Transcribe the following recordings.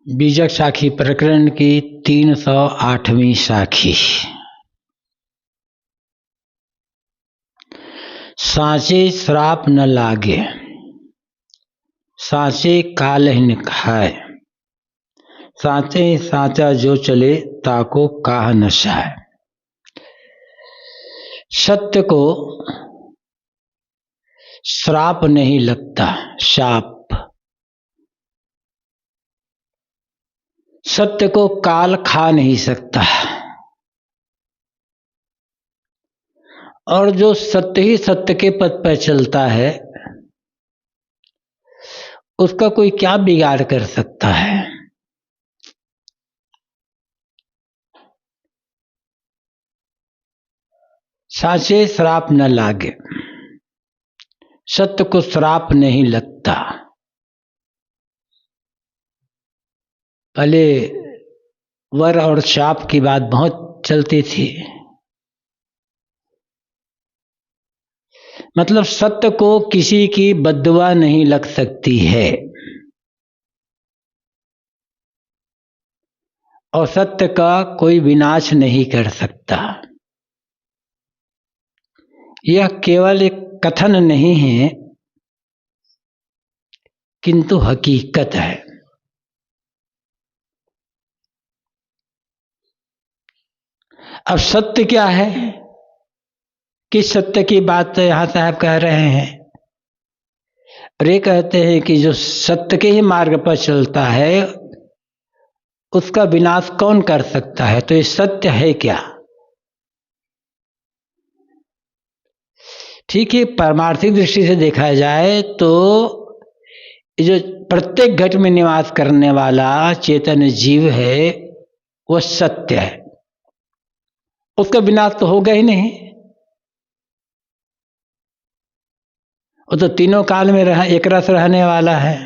बीजक साखी प्रकरण की 308वीं साखी। साँचे श्राप न लागे, साँचे कालहिन खाए, साँचे साँचा जो चले ताको काह न साए। सत्य को श्राप नहीं लगता, शाप। सत्य को काल खा नहीं सकता, और जो सत्य ही सत्य के पथ पर चलता है उसका कोई क्या बिगाड़ कर सकता है। साँचे श्राप न लागे, सत्य को श्राप नहीं लगता। पहले वर और शाप की बात बहुत चलती थी। मतलब सत्य को किसी की बद्दुआ नहीं लग सकती है, और सत्य का कोई विनाश नहीं कर सकता। यह केवल एक कथन नहीं है किंतु हकीकत है। अब सत्य क्या है, किस सत्य की बात यहां साहब कह रहे हैं। और ये कहते हैं कि जो सत्य के ही मार्ग पर चलता है उसका विनाश कौन कर सकता है। तो ये सत्य है क्या। ठीक है, परमार्थिक दृष्टि से देखा जाए तो जो प्रत्येक घट में निवास करने वाला चेतन जीव है वह सत्य है, उसका विनाश तो होगा ही नहीं। वो तो तीनों काल में एक रस रहने वाला है।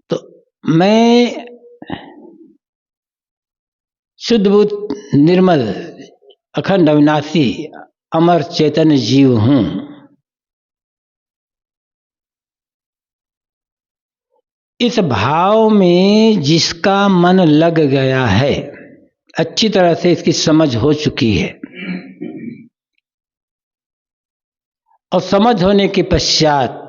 तो मैं शुद्ध बुद्ध निर्मल अखंड अविनाशी अमर चेतन जीव हूं। इस भाव में जिसका मन लग गया है, अच्छी तरह से इसकी समझ हो चुकी है, और समझ होने के पश्चात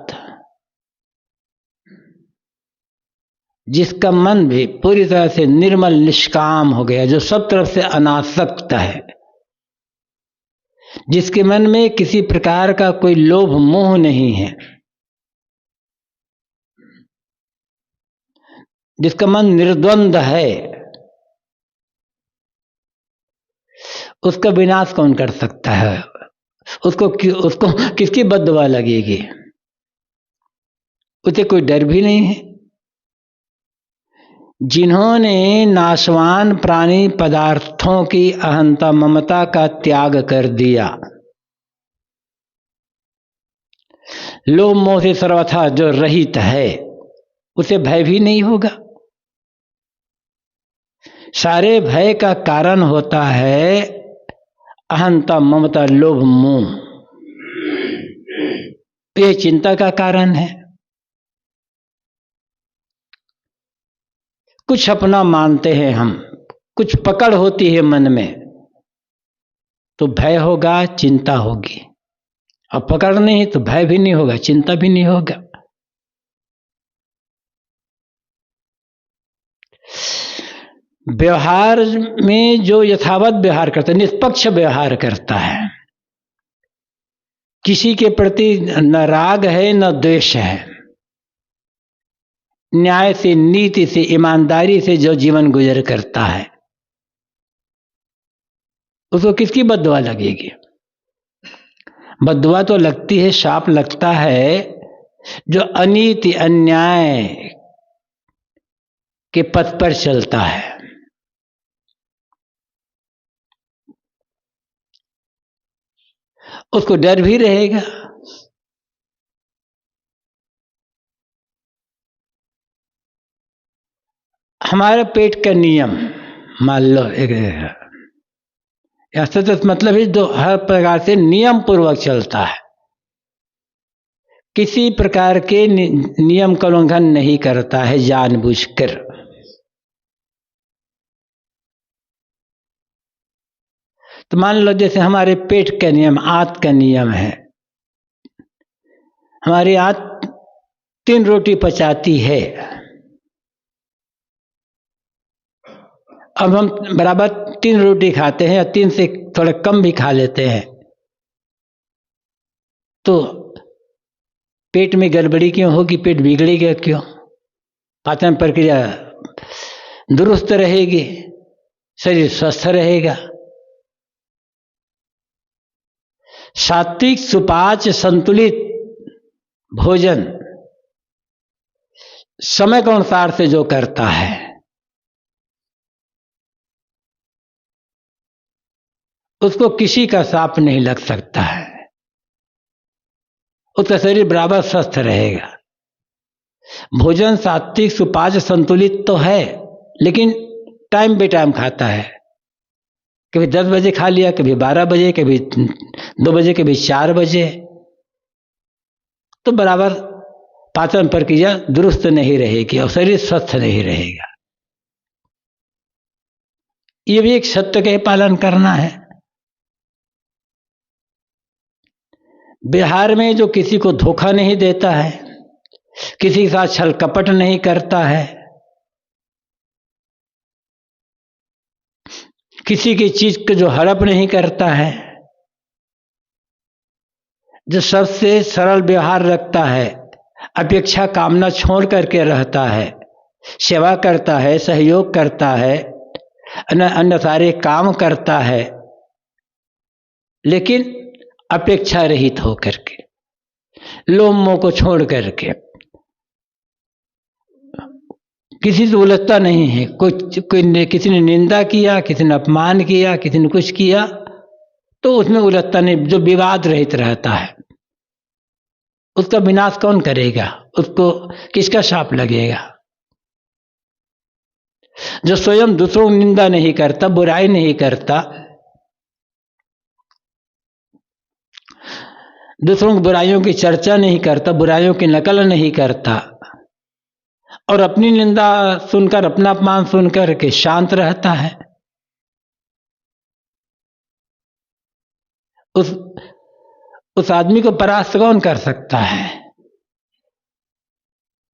जिसका मन भी पूरी तरह से निर्मल निष्काम हो गया, जो सब तरफ से अनासक्त है, जिसके मन में किसी प्रकार का कोई लोभ मोह नहीं है, जिसका मन निर्द्वंद है, उसका विनाश कौन कर सकता है। उसको किसकी बद्दुआ लगेगी। उसे कोई डर भी नहीं है। जिन्होंने नाशवान प्राणी पदार्थों की अहंता ममता का त्याग कर दिया, लोभ मोह से सर्वथा जो रहित है, उसे भय भी नहीं होगा। सारे भय का कारण होता है अहंता ममता लोभ मोह, यह चिंता का कारण है। कुछ अपना मानते हैं हम, कुछ पकड़ होती है मन में, तो भय होगा, चिंता होगी। अब पकड़ नहीं तो भय भी नहीं होगा, चिंता भी नहीं होगा। व्यवहार में जो यथावत व्यवहार करता है, निष्पक्ष व्यवहार करता है, किसी के प्रति न राग है न द्वेष है, न्याय से, नीति से, ईमानदारी से जो जीवन गुजर करता है, उसको किसकी बद्दुआ लगेगी। बद्दुआ तो लगती है, शाप लगता है जो अनीति अन्याय के पथ पर चलता है। उसको डर भी रहेगा। हमारे पेट का नियम मान लो एक सतत मतलब है जो हर प्रकार से नियम पूर्वक चलता है। किसी प्रकार के नियम का उल्लंघन नहीं करता है जानबूझकर। तो मान लो जैसे हमारे पेट का नियम, आंत का नियम है, हमारी आंत 3 रोटी पचाती है। अब हम बराबर 3 रोटी खाते हैं या 3 से थोड़ा कम भी खा लेते हैं, तो पेट में गड़बड़ी क्यों होगी? पेट बिगड़ेगा क्यों? पाचन प्रक्रिया दुरुस्त रहेगी, शरीर स्वस्थ रहेगा। सात्विक सुपाच्य संतुलित भोजन समय के अनुसार से जो करता है उसको किसी का साप नहीं लग सकता है, उसका शरीर बराबर स्वस्थ रहेगा। भोजन सात्विक सुपाच्य संतुलित तो है, लेकिन टाइम बे टाइम खाता है। कभी 10 बजे खा लिया, कभी 12 बजे, कभी 2 बजे, कभी 4 बजे, तो बराबर पाचन प्रक्रिया दुरुस्त नहीं रहेगी और शरीर स्वस्थ नहीं रहेगा। ये भी एक सत्य का पालन करना है। बिहार में जो किसी को धोखा नहीं देता है, किसी के साथ छल कपट नहीं करता है, किसी की चीज को जो हड़प नहीं करता है, जो सबसे सरल व्यवहार रखता है, अपेक्षा कामना छोड़ करके रहता है, सेवा करता है, सहयोग करता है, अन्य सारे काम करता है, लेकिन अपेक्षा रहित होकर के, लोभ मोह को छोड़ करके, किसी से उलझता नहीं है। कोई किसी ने निंदा किया, किसी ने अपमान किया, किसी ने कुछ किया, तो उसमें उलझता नहीं, जो विवाद रहित रहता है। उसका विनाश कौन करेगा? उसको किसका शाप लगेगा? जो स्वयं दूसरों की निंदा नहीं करता, बुराई नहीं करता, दूसरों की बुराइयों की चर्चा नहीं करता, बुराइयों की नकल नहीं करता, और अपनी निंदा सुनकर, अपना अपमान सुनकर के शांत रहता है, उस आदमी को परास्त कौन कर सकता है?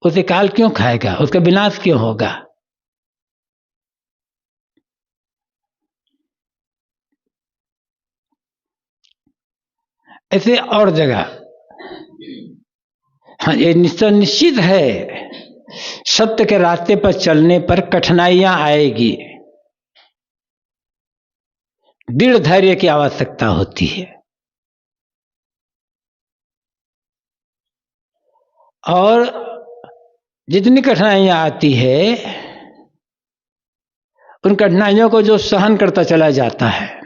उसे काल क्यों खाएगा? उसका विनाश क्यों होगा? ऐसे और जगह, हाँ, ये निश्चित है, सत्य के रास्ते पर चलने पर कठिनाइयां आएगी, दृढ़ धैर्य की आवश्यकता होती है, और जितनी कठिनाइयां आती है उन कठिनाइयों को जो सहन करता चला जाता है,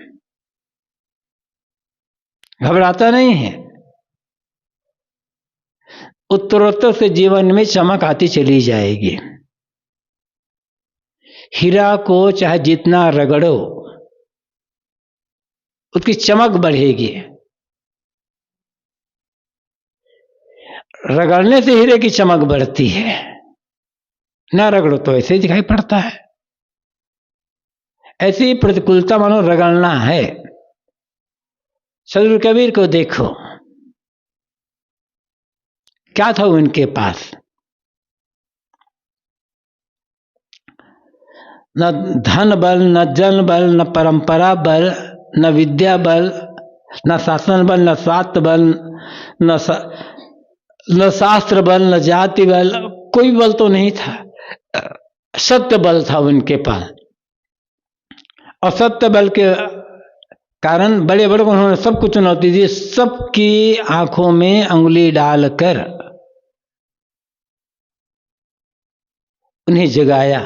घबराता नहीं है, उत्तरोत्तर से जीवन में चमक आती चली जाएगी। हीरा को चाहे जितना रगड़ो उसकी चमक बढ़ेगी, रगड़ने से हीरे की चमक बढ़ती है, ना रगड़ो तो ऐसे ही दिखाई पड़ता है। ऐसी प्रतिकूलता मानो रगड़ना है। सदगुरु कबीर को देखो, क्या था उनके पास? न धन बल, न जन बल, न परंपरा बल, न विद्या बल, न शासन बल, न स्वास्थ्य बल, न शास्त्र बल, न जाति बल, कोई बल तो नहीं था। सत्य बल था उनके पास, और सत्य बल के कारण बड़े बड़े को उन्होंने सबको चुनौती दी, सबकी आंखों में अंगुली डालकर उन्हें जगाया,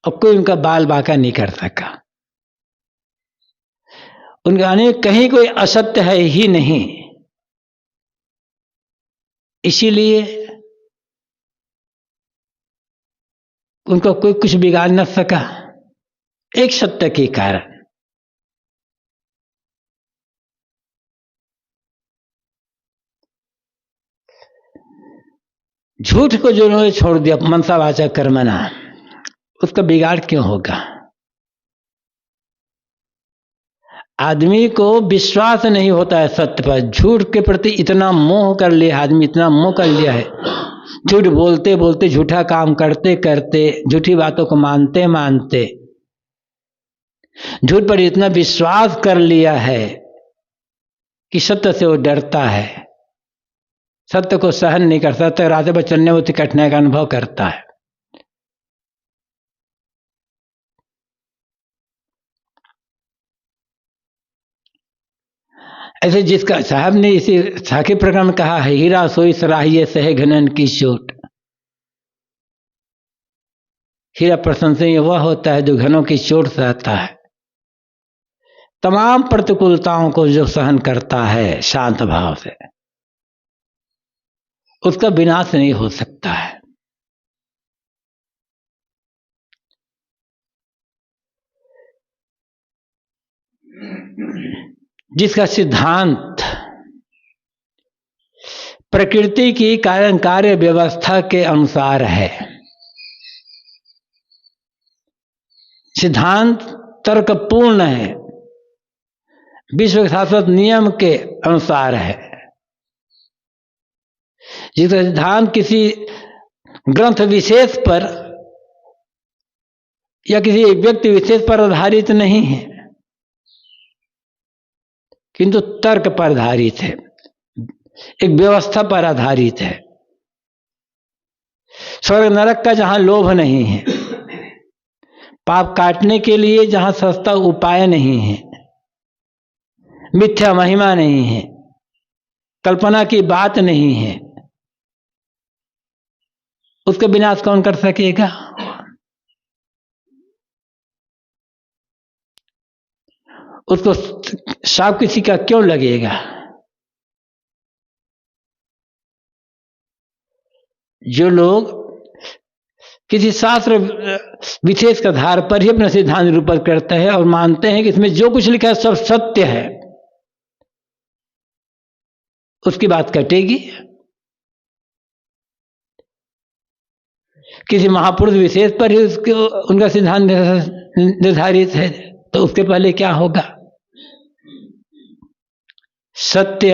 और कोई उनका बाल बांका नहीं कर सका। उनके आने कहीं कोई असत्य है ही नहीं, इसीलिए उनको कोई कुछ बिगाड़ न सका, एक सत्य के कारण। झूठ को जो उन्होंने छोड़ दिया मनसा वाचा कर्मणा, उसका बिगाड़ क्यों होगा? आदमी को विश्वास नहीं होता है सत्य पर। झूठ के प्रति इतना मोह कर लिया आदमी, इतना मोह कर लिया है, झूठ बोलते बोलते, झूठा काम करते करते, झूठी बातों को मानते मानते झूठ पर इतना विश्वास कर लिया है कि सत्य से वो डरता है, सत्य को सहन नहीं कर सकता, रास्ते पर चलने में उतनी कठिनाई का अनुभव करता है। ऐसे जिसका साहब ने इसी साखी प्रकरण में कहा है, हीरा सोई सराहिए सहे घनन की चोट। हीरा प्रशंसनीय वह होता है जो घनों की चोट सहता है, तमाम प्रतिकूलताओं को जो सहन करता है शांत भाव से, उसका विनाश नहीं हो सकता है। जिसका सिद्धांत प्रकृति की कारण कार्य व्यवस्था के अनुसार है, सिद्धांत तर्कपूर्ण है, विश्व शाश्वत नियम के अनुसार है, जिसका सिद्धांत किसी ग्रंथ विशेष पर या किसी व्यक्ति विशेष पर आधारित नहीं है, किंतु तर्क पर आधारित है, एक व्यवस्था पर आधारित है। स्वर्ग नरक का जहां लोभ नहीं है, पाप काटने के लिए जहां सस्ता उपाय नहीं है, मिथ्या महिमा नहीं है, कल्पना की बात नहीं है, उसका विनाश कौन कर सकेगा? उसको साफ किसी का क्यों लगेगा? जो लोग किसी शास्त्र विशेष के आधार पर ही अपना सिद्धांत निरूपित करते हैं और मानते हैं कि इसमें जो कुछ लिखा है सब सत्य है, उसकी बात कटेगी। किसी महापुरुष विशेष पर ही उनका सिद्धांत निर्धारित है, तो उसके पहले क्या होगा? सत्य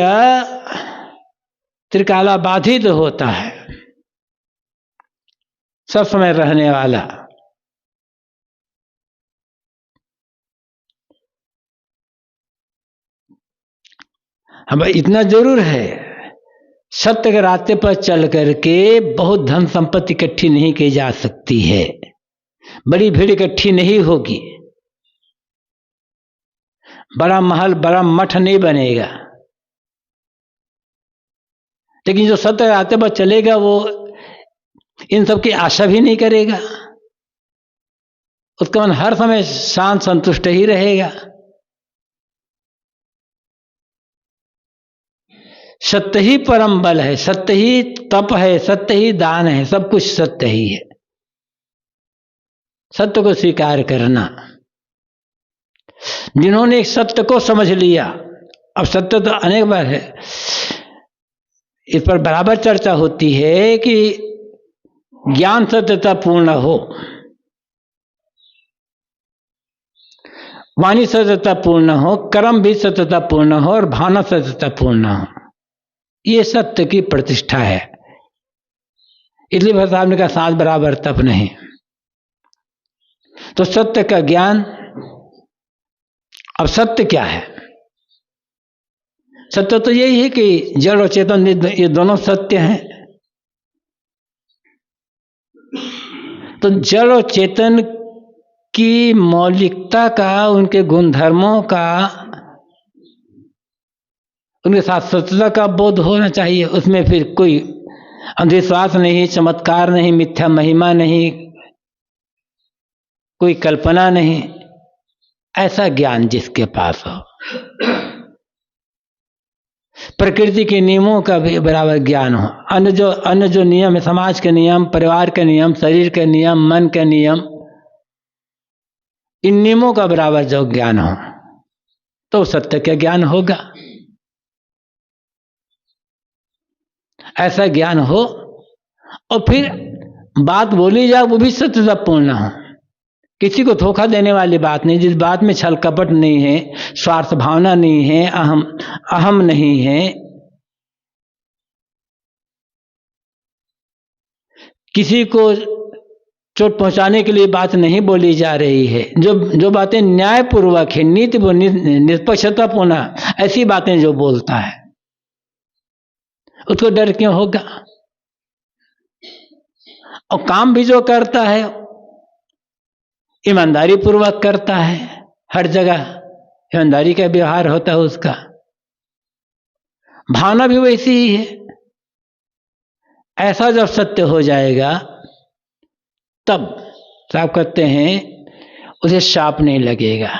त्रिकाला बाधित होता है, सब समय रहने वाला। हम इतना जरूर है, सत्य के रास्ते पर चल करके बहुत धन संपत्ति इकट्ठी नहीं की जा सकती है, बड़ी भीड़ इकट्ठी नहीं होगी, बड़ा महल बड़ा मठ नहीं बनेगा, लेकिन जो सत्य के रास्ते पर चलेगा वो इन सब की आशा भी नहीं करेगा, उसका मन हर समय शांत संतुष्ट ही रहेगा। सत्य ही परम बल है, सत्य ही तप है, सत्य ही दान है, सब कुछ सत्य ही है। सत्य को स्वीकार करना, जिन्होंने सत्य को समझ लिया, अब सत्य तो अनेक बार है, इस पर बराबर चर्चा होती है कि ज्ञान सत्यता पूर्ण हो, वाणी सत्यता पूर्ण हो, कर्म भी सत्यता पूर्ण हो और भावना सत्यता पूर्ण हो, ये सत्य की प्रतिष्ठा है। इसलिए भगवान साहब ने कहा साथ बराबर तप नहीं। तो सत्य का ज्ञान, अब सत्य क्या है? सत्य तो यही है कि जड़ और चेतन ये दोनों सत्य हैं। तो जड़ और चेतन की मौलिकता का, उनके गुणधर्मों का, उनके साथ सत्यता का बोध होना चाहिए। उसमें फिर कोई अंधविश्वास नहीं, चमत्कार नहीं, मिथ्या महिमा नहीं, कोई कल्पना नहीं, ऐसा ज्ञान जिसके पास हो। प्रकृति के नियमों का भी बराबर ज्ञान हो, अन्य जो नियम है, समाज के नियम, परिवार के नियम, शरीर के नियम, मन के नियम, इन नियमों का बराबर जो ज्ञान हो तो सत्य का ज्ञान होगा। ऐसा ज्ञान हो और फिर बात बोली जाए वो भी सत्यतापूर्ण हो, किसी को धोखा देने वाली बात नहीं, जिस बात में छल कपट नहीं है, स्वार्थ भावना नहीं है, अहम नहीं है, किसी को चोट पहुंचाने के लिए बात नहीं बोली जा रही है, जो बातें न्यायपूर्वक है, नीति निष्पक्षतापूर्ण, ऐसी बातें जो बोलता है उसको डर क्यों होगा? और काम भी जो करता है ईमानदारी पूर्वक करता है, हर जगह ईमानदारी का व्यवहार होता है उसका, भावना भी वैसी ही है। ऐसा जब सत्य हो जाएगा तब साहब कहते हैं उसे शाप नहीं लगेगा,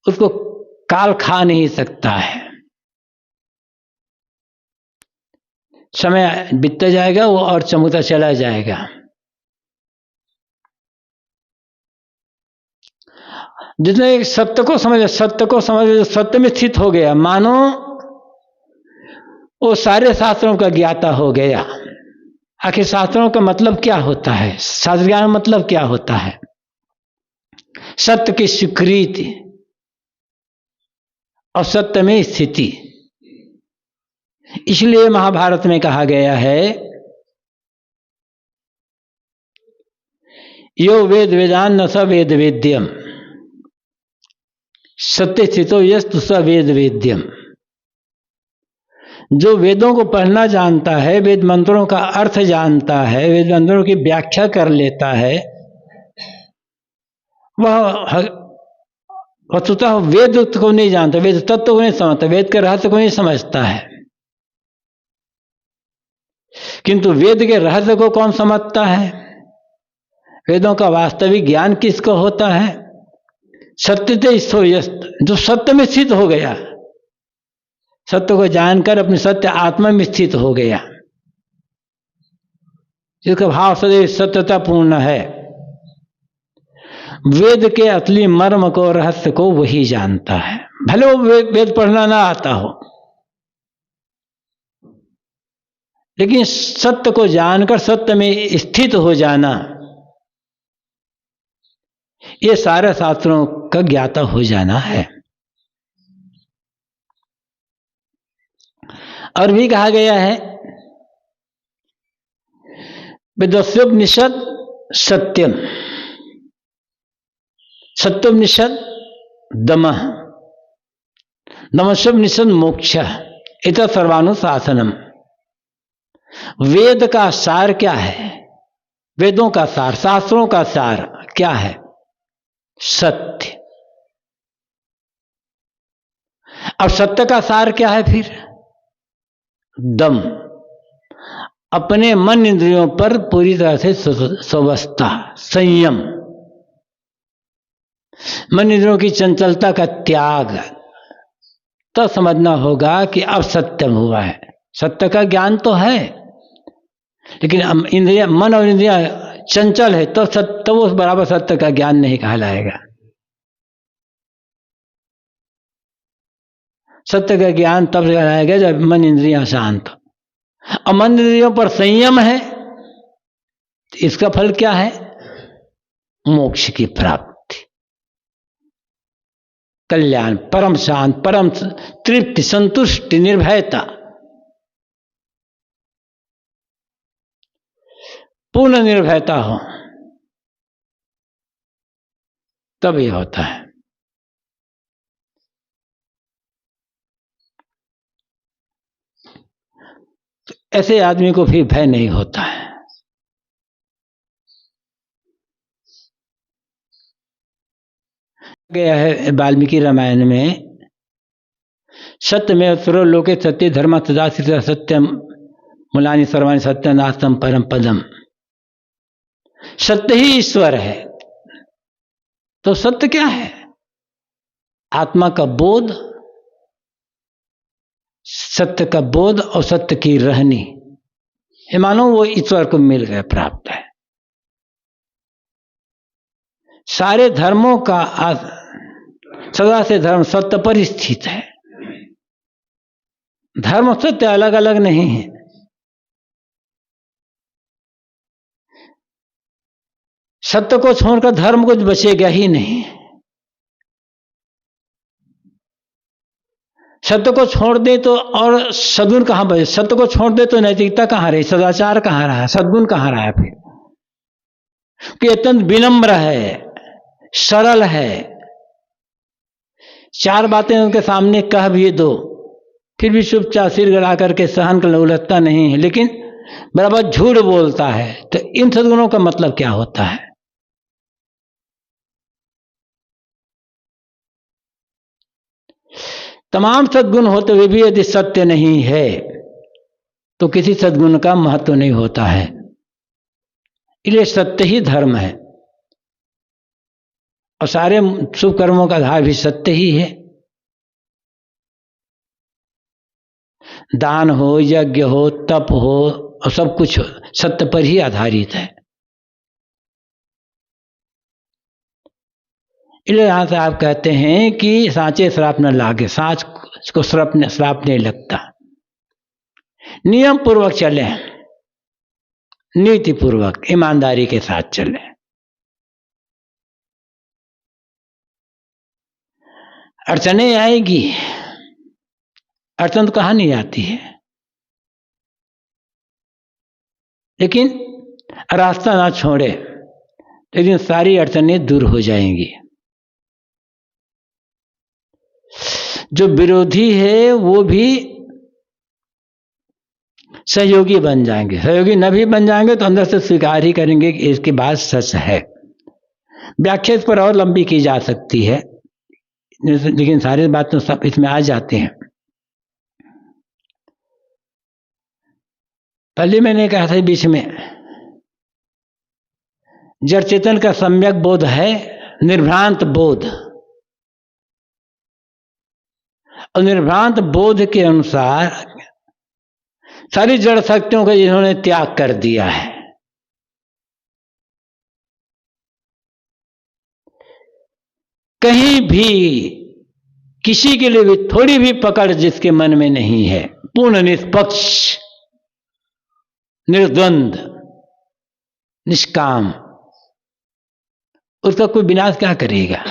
उसको काल खा नहीं सकता है। समय बीतता जाएगा वो और चमकता चला जाएगा। जितने एक सत्य को समझ सत्य में स्थित हो गया, मानो वो सारे शास्त्रों का ज्ञाता हो गया। आखिर शास्त्रों का मतलब क्या होता है? शास्त्र ज्ञान मतलब क्या होता है? सत्य की स्वीकृति और सत्य में स्थिति। इसलिए महाभारत में कहा गया है, यो वेद वेदान न स वेद वेद्यम सत्य स्थितो यस्तु स वेद वेद्यम। जो वेदों को पढ़ना जानता है, वेद मंत्रों का अर्थ जानता है, वेद मंत्रों की व्याख्या कर लेता है, वह वस्तुतः वेद को नहीं जानता, वेद तत्व को नहीं समझता, वेद के रहस्य को नहीं समझता है। किंतु वेद के रहस्य को कौन समझता है? वेदों का वास्तविक ज्ञान किसको होता है? सत्य स्थो यस्त, जो सत्य में स्थित हो गया, सत्य को जानकर अपने सत्य आत्मा में स्थित हो गया, जिसका भाव सदैव सत्यतापूर्ण है। वेद के असली मर्म को, रहस्य को वही जानता है, भले वो वेद पढ़ना ना आता हो, लेकिन सत्य को जानकर सत्य में स्थित हो जाना, ये सारे शास्त्रों का ज्ञाता हो जाना है। और भी कहा गया है, वेदस्योपनिषद सत्यम, सत्योपनिषद दमः, दमस्योपनिषद मोक्ष, इत सर्वानुशासनम। वेद का सार क्या है? वेदों का सार, शास्त्रों का सार क्या है? सत्य। अब सत्य का सार क्या है फिर? दम, अपने मन इंद्रियों पर पूरी तरह से स्वस्थता, संयम, मन इंद्रियों की चंचलता का त्याग। तो समझना होगा कि अब सत्यम हुआ है। सत्य का ज्ञान तो है, लेकिन इंद्रिया, मन और इंद्रिया चंचल है तो सत्य, वो बराबर सत्य का ज्ञान नहीं कहलाएगा। सत्य का ज्ञान तब कहलाएगा जब मन इंद्रियां शांत हो, और मन इंद्रियों पर संयम है। इसका फल क्या है? मोक्ष की प्राप्ति, कल्याण, परम शांत, परम तृप्ति, संतुष्टि, निर्भयता, पूर्ण निर्भयता हो, तब ये होता है। ऐसे आदमी को फिर भय नहीं होता है। गया है वाल्मीकि रामायण में, सत्य में सुरो लोके सत्य धर्म तदा सत्यम मूलानि सर्वाणि सत्य नास्तम परम पदम। सत्य ही ईश्वर है, तो सत्य क्या है? आत्मा का बोध, सत्य का बोध और सत्य की रहनी, ये मानो वो ईश्वर को मिल गया, प्राप्त है। सारे धर्मों का सदा से धर्म सत्य पर स्थित है। धर्म सत्य अलग अलग नहीं है, सत्य को छोड़कर धर्म कुछ बचेगा ही नहीं। सत्य को छोड़ दे तो और सद्गुण कहां बचे? सत्य को छोड़ दे तो नैतिकता कहां रही, सदाचार कहां रहा, सद्गुण कहां रहा है? फिर कि अत्यंत विनम्र है, सरल है, चार बातें उनके सामने कह भी दो फिर भी चुपचाप सिर गड़ा करके सहन कर उलझता नहीं है, लेकिन बराबर झूठ बोलता है। तो इन सद्गुणों का मतलब क्या होता है? तमाम सद्गुण होते हुए भी यदि सत्य नहीं है तो किसी सद्गुण का महत्व नहीं होता है। इसलिए सत्य ही धर्म है और सारे शुभ कर्मों का आधार भी सत्य ही है। दान हो, यज्ञ हो, तप हो और सब कुछ सत्य पर ही आधारित है। इसलिए यहां से आप कहते हैं कि साँचे श्राप न लागे, साँच को श्राप नहीं लगता। नियम पूर्वक चले, नीति पूर्वक ईमानदारी के साथ चले। अड़चने आएगी, अड़चन तो कहां नहीं आती है, लेकिन रास्ता ना छोड़े, लेकिन सारी अड़चनें दूर हो जाएंगी। जो विरोधी है वो भी सहयोगी बन जाएंगे। सहयोगी न भी बन जाएंगे तो अंदर से स्वीकार ही करेंगे कि इसकी बात सच है। व्याख्या इस पर और लंबी की जा सकती है, लेकिन सारी बातें सब इसमें आ जाते हैं। पहले मैंने कहा था बीच में, जड़ चेतन का सम्यक बोध है निर्भ्रांत बोध, और निर्भ्रांत बोध के अनुसार सारी जड़ शक्तियों का जिन्होंने त्याग कर दिया है। कहीं भी किसी के लिए भी थोड़ी भी पकड़ जिसके मन में नहीं है, पूर्ण निष्पक्ष, निर्द्वंद, निष्काम, उसका कोई विनाश क्या करेगा?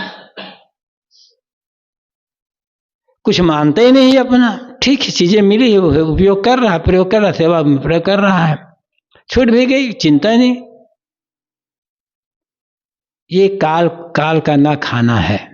कुछ मानते ही नहीं अपना, ठीक है चीजें मिली है वो उपयोग कर रहा है, प्रयोग कर रहा है, सेवा में प्रयोग कर रहा है, छूट भी गई चिंता नहीं। ये काल का ना खाना है।